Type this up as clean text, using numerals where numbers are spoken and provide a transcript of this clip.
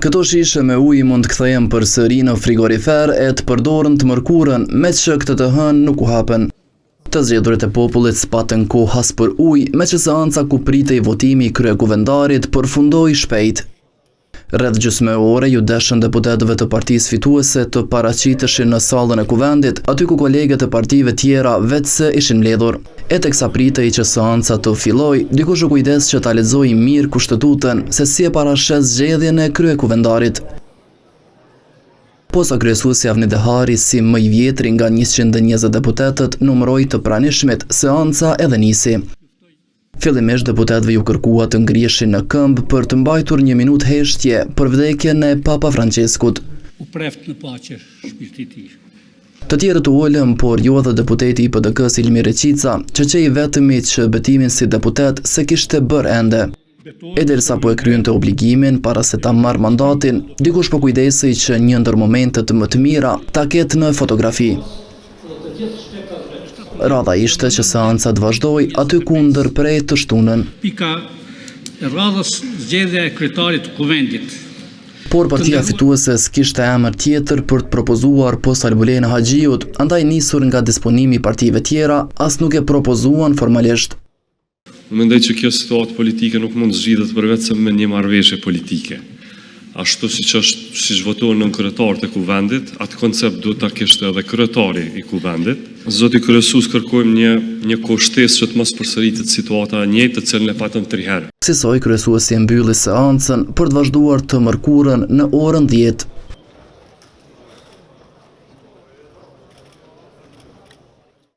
Këto shishe me ujë mund të kthehen përsëri në frigorifer e të përdorën të mërkurën, me që këtë të hënë nuk u hapen. Të zgjedhurit e popullit s'patën kohë as për ujë, me që seanca ku pritej votimi i kryekuvendarit përfundoi shpejt. Rreth gjysmë ore ju deshën deputetëve të partisë fituese të paraqiteshin në sallën e kuvendit, aty ku kolegët e partive tjera vetëse ishin mbledhur. E teksa pritej që seanca të filloj, dikush u kujdes që ta lexojë mirë kushtetutën se si e parashes zgjedhjen e kryekuvendarit. Posa kryesuesi Avni Dehari si më i vjetri nga 120 deputetët numëroi të pranishmit, seanca edhe nisi. Fillimisht deputetëve ju kërkua të ngriheshin në këmbë për të mbajtur 1 minutë heshtje për vdekjen e Papa Franceskut. U preft në paqe shpirti i tij. Të tjerët u ulën, por jo edhe deputeti i PD-s Ilmi Reqica, që qej vetëmi që betimin si deputet se kishte bërë ende. E derisa po e kryente obligimin para se ta marrë mandatin, dikush po kujdesej që një ndër momentet më të mira ta ketë në fotografi. Radha ishte që seanca të vazhdoi aty ku ndërprej të shtunën. Pika e radhës zgjedhja e kryetarit të kuvendit. Por partia fituese s'kishte emër tjetër për të propozuar post Albulena Haxhiut, andaj nisur nga disponimi i partive tjera, as nuk e propozuan formalisht. Mendoj që kjo situatë politike nuk mund zgjidhet vetëm me një marrëveshje politike. Ashtu siç votuan në kryetarët e kuvendit, atë koncept duhet ta kishte edhe kryetari i kuvendit. Zoti kryesues, kërkojmë një kohë shtesë që të mos përsëritet situata e njëjtë të cilën e patëm 3 herë. Kësaj kryesuesi mbylli seancën për të vazhduar të mërkurën në orën 10.